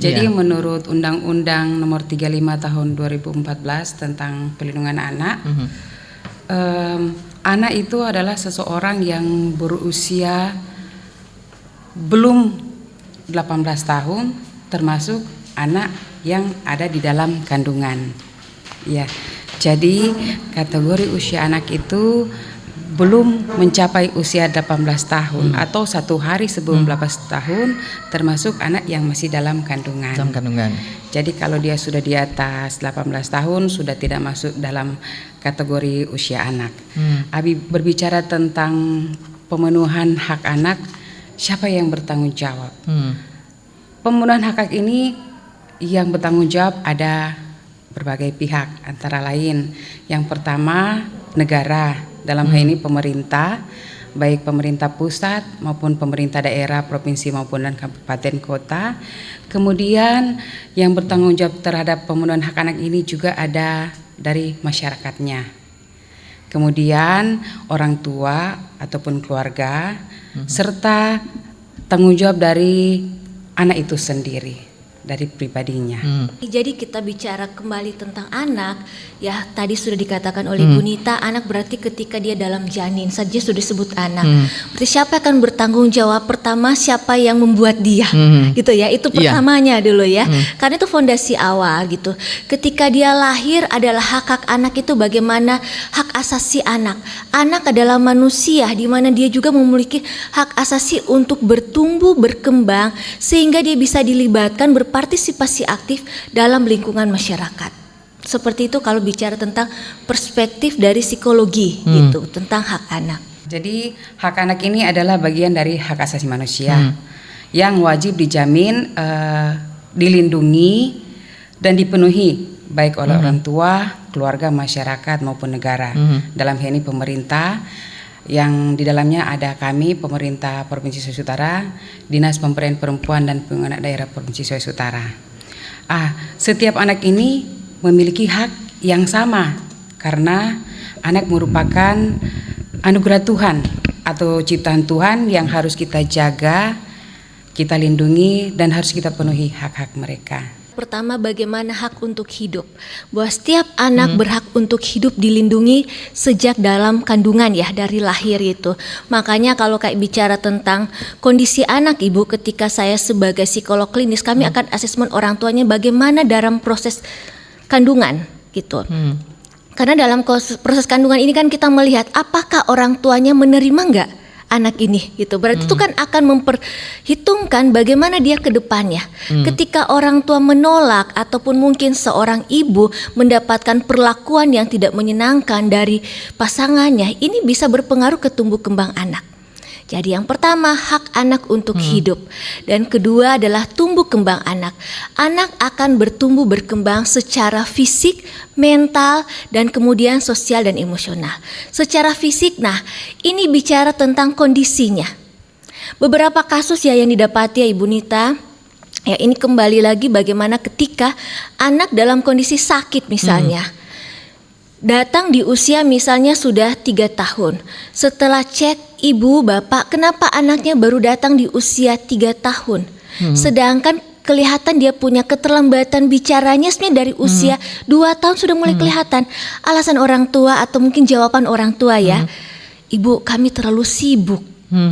Jadi Iya. menurut Undang-Undang Nomor 35 Tahun 2014 tentang Perlindungan Anak, anak itu adalah seseorang yang berusia belum 18 tahun, termasuk anak yang ada di dalam kandungan. Ya, jadi kategori usia anak itu belum mencapai usia 18 tahun atau 1 hari sebelum 18 tahun, termasuk anak yang masih dalam kandungan. Dalam kandungan. Jadi kalau dia sudah di atas 18 tahun sudah tidak masuk dalam kategori usia anak. Abi berbicara tentang pemenuhan hak anak, siapa yang bertanggung jawab? Pemenuhan hak ini yang bertanggung jawab ada berbagai pihak, antara lain yang pertama negara. Dalam hal ini pemerintah, baik pemerintah pusat maupun pemerintah daerah, provinsi maupun dan kabupaten kota. Kemudian yang bertanggung jawab terhadap pemenuhan hak anak ini juga ada dari masyarakatnya. Kemudian orang tua ataupun keluarga, serta tanggung jawab dari anak itu sendiri, dari pribadinya. Jadi kita bicara kembali tentang anak, ya tadi sudah dikatakan oleh Bu Nita, anak berarti ketika dia dalam janin saja sudah disebut anak. Berarti siapa akan bertanggung jawab? Pertama siapa yang membuat dia, gitu ya? Itu pertamanya dulu ya, karena itu fondasi awal gitu. Ketika dia lahir adalah hak anak itu bagaimana hak asasi anak. Anak adalah manusia di mana dia juga memiliki hak asasi untuk bertumbuh, berkembang sehingga dia bisa dilibatkan berpartisipasi aktif dalam lingkungan masyarakat. Seperti itu kalau bicara tentang perspektif dari psikologi gitu tentang hak anak. Jadi hak anak ini adalah bagian dari hak asasi manusia yang wajib dijamin, dilindungi dan dipenuhi baik oleh orang tua, keluarga, masyarakat maupun negara. Dalam hal ini pemerintah, yang di dalamnya ada kami, pemerintah Provinsi Sulawesi Utara, Dinas Pemberdayaan Perempuan dan Pengembangan Daerah Provinsi Sulawesi Utara. Setiap anak ini memiliki hak yang sama karena anak merupakan anugerah Tuhan atau ciptaan Tuhan yang harus kita jaga, kita lindungi dan harus kita penuhi hak-hak mereka. Pertama, bagaimana hak untuk hidup. Bahwa setiap anak berhak untuk hidup dilindungi sejak dalam kandungan ya, dari lahir itu. Makanya kalau kayak bicara tentang kondisi anak Ibu, ketika saya sebagai psikolog klinis, kami akan asesmen orang tuanya bagaimana dalam proses kandungan gitu. Karena dalam proses kandungan ini kan kita melihat apakah orang tuanya menerima enggak anak ini gitu. Berarti itu kan akan memperhitungkan bagaimana dia ke depannya. Ketika orang tua menolak ataupun mungkin seorang ibu mendapatkan perlakuan yang tidak menyenangkan dari pasangannya, ini bisa berpengaruh ke tumbuh kembang anak. Jadi yang pertama hak anak untuk hidup, dan kedua adalah tumbuh kembang anak. Anak akan bertumbuh berkembang secara fisik, mental, dan kemudian sosial dan emosional. Secara fisik, nah ini bicara tentang kondisinya. Beberapa kasus ya yang didapati ya Ibu Nita, ya ini kembali lagi bagaimana ketika anak dalam kondisi sakit misalnya. Datang di usia misalnya sudah 3 tahun. Setelah cek ibu, bapak, kenapa anaknya baru datang di usia 3 tahun? Sedangkan kelihatan dia punya keterlambatan bicaranya sebenarnya dari usia 2 tahun sudah mulai kelihatan. Alasan orang tua atau mungkin jawaban orang tua ya, ibu kami terlalu sibuk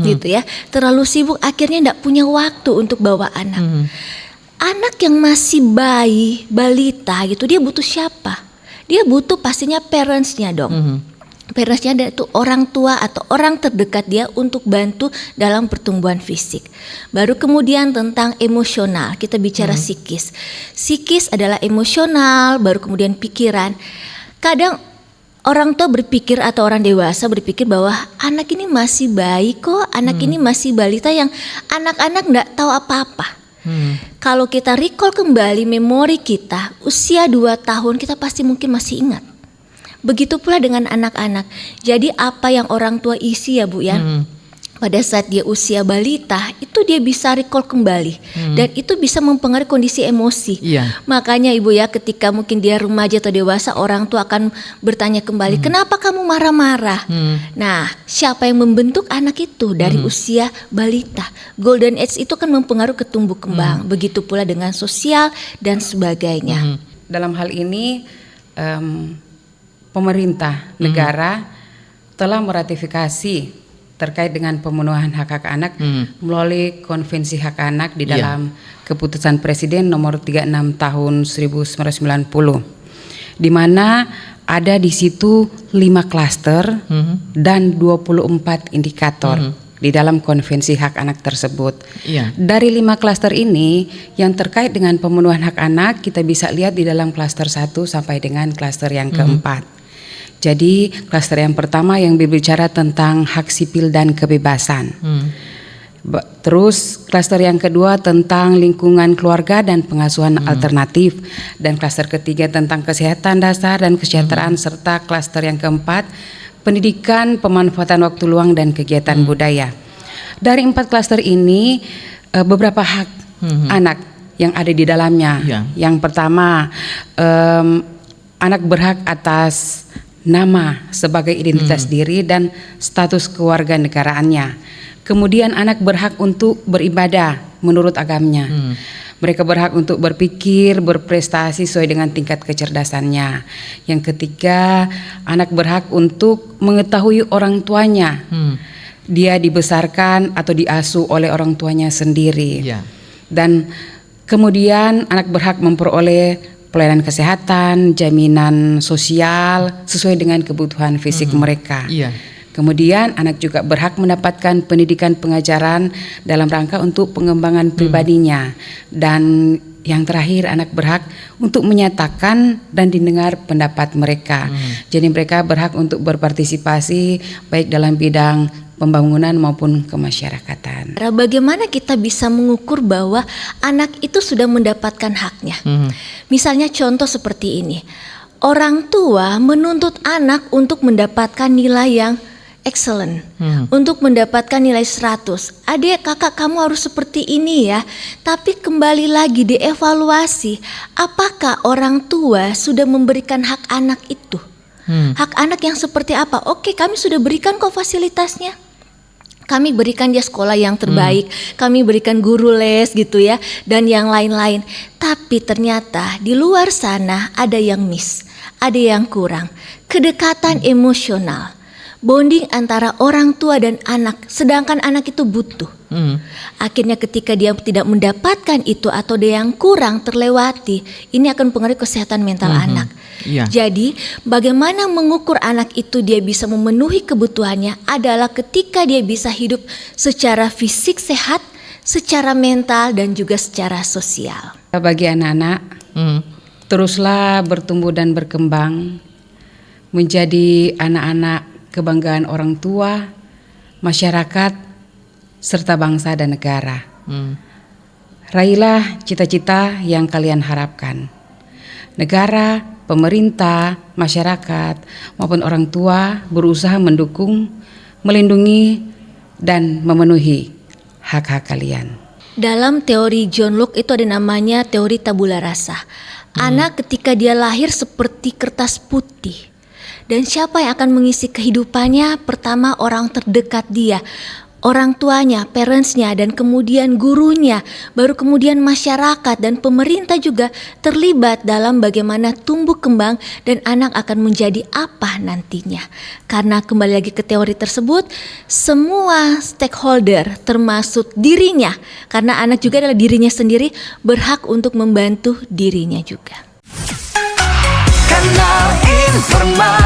gitu ya. Terlalu sibuk akhirnya tidak punya waktu untuk bawa anak. Anak yang masih bayi, balita gitu, dia butuh siapa? Dia butuh pastinya parentsnya dong. Parentsnya itu orang tua atau orang terdekat dia untuk bantu dalam pertumbuhan fisik. Baru kemudian tentang emosional, kita bicara psikis. Psikis adalah emosional, baru kemudian pikiran. Kadang orang tua berpikir atau orang dewasa berpikir bahwa anak ini masih bayi kok, anak ini masih balita yang anak-anak enggak tahu apa-apa. Kalau kita recall kembali memori kita, usia 2 tahun kita pasti mungkin masih ingat. Begitu pula dengan anak-anak. Jadi apa yang orang tua isi ya Bu ya, pada saat dia usia balita itu dia bisa recall kembali dan itu bisa mempengaruhi kondisi emosi. Iya. Makanya Ibu ya, ketika mungkin dia remaja atau dewasa, orang tua akan bertanya kembali, kenapa kamu marah-marah? Nah, siapa yang membentuk anak itu dari usia balita? Golden age itu kan mempengaruhi tumbuh kembang. Begitu pula dengan sosial dan sebagainya. Dalam hal ini pemerintah negara telah meratifikasi terkait dengan pemenuhan hak-hak anak melalui Konvensi Hak Anak di dalam Keputusan Presiden nomor 36 tahun 1990, di mana ada di situ 5 klaster dan 24 indikator di dalam Konvensi Hak Anak tersebut. Dari 5 klaster ini yang terkait dengan pemenuhan hak anak kita bisa lihat di dalam klaster 1 sampai dengan klaster yang keempat. Jadi klaster yang pertama yang berbicara tentang hak sipil dan kebebasan. Terus klaster yang kedua tentang lingkungan keluarga dan pengasuhan alternatif. Dan klaster ketiga tentang kesehatan dasar dan kesejahteraan, serta klaster yang keempat pendidikan, pemanfaatan waktu luang dan kegiatan budaya. Dari 4 klaster ini beberapa hak anak yang ada di dalamnya. Yang pertama, anak berhak atas nama sebagai identitas diri dan status kewarganegaraannya. Kemudian anak berhak untuk beribadah menurut agamanya. Mereka berhak untuk berpikir, berprestasi sesuai dengan tingkat kecerdasannya. Yang ketiga, anak berhak untuk mengetahui orang tuanya. Dia dibesarkan atau diasuh oleh orang tuanya sendiri. Dan kemudian anak berhak memperoleh pelayanan kesehatan, jaminan sosial sesuai dengan kebutuhan fisik mereka. Kemudian anak juga berhak mendapatkan pendidikan pengajaran dalam rangka untuk pengembangan pribadinya. Dan yang terakhir, anak berhak untuk menyatakan dan didengar pendapat mereka. Jadi mereka berhak untuk berpartisipasi baik dalam bidang pembangunan maupun kemasyarakatan. Bagaimana kita bisa mengukur bahwa anak itu sudah mendapatkan haknya? Misalnya contoh seperti ini. Orang tua menuntut anak untuk mendapatkan nilai yang excellent, untuk mendapatkan nilai 100. Adik, kakak kamu harus seperti ini ya. Tapi kembali lagi dievaluasi, apakah orang tua sudah memberikan hak anak itu? Hak anak yang seperti apa? Oke, kami sudah berikan kok fasilitasnya. Kami berikan dia sekolah yang terbaik, kami berikan guru les gitu ya, dan yang lain-lain. Tapi ternyata di luar sana ada yang miss, ada yang kurang. Kedekatan emosional, bonding antara orang tua dan anak, sedangkan anak itu butuh. Akhirnya ketika dia tidak mendapatkan itu atau ada yang kurang terlewati, ini akan mempengaruhi kesehatan mental anak. Jadi bagaimana mengukur anak itu dia bisa memenuhi kebutuhannya adalah ketika dia bisa hidup secara fisik sehat, secara mental dan juga secara sosial. Bagi anak-anak, teruslah bertumbuh dan berkembang menjadi anak-anak kebanggaan orang tua, masyarakat, serta bangsa dan negara. Raihlah cita-cita yang kalian harapkan. Negara, pemerintah, masyarakat, maupun orang tua berusaha mendukung, melindungi, dan memenuhi hak-hak kalian. Dalam teori John Locke itu ada namanya teori tabula rasa. Anak ketika dia lahir seperti kertas putih. Dan siapa yang akan mengisi kehidupannya? Pertama, orang terdekat dia, orang tuanya, parentsnya, dan kemudian gurunya, baru kemudian masyarakat dan pemerintah juga terlibat dalam bagaimana tumbuh kembang dan anak akan menjadi apa nantinya. Karena kembali lagi ke teori tersebut, semua stakeholder termasuk dirinya, karena anak juga adalah dirinya sendiri, berhak untuk membantu dirinya juga. Kanal Informa.